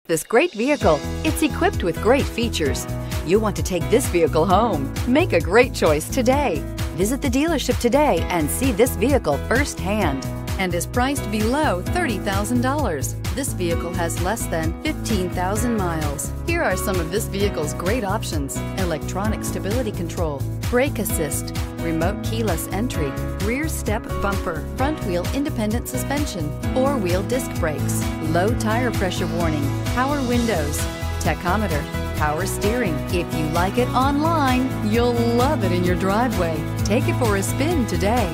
This great vehicle. It's equipped with great features. You want to take this vehicle home. Make a great choice today. Visit the dealership today and see this vehicle firsthand, and is priced below $30,000. This vehicle has less than 15,000 miles. Here are some of this vehicle's great options: electronic stability control, brake assist, remote keyless entry, rear step bumper, front wheel independent suspension, four-wheel disc brakes, low tire pressure warning, power windows, tachometer, power steering. If you like it online, you'll love it in your driveway. Take it for a spin today.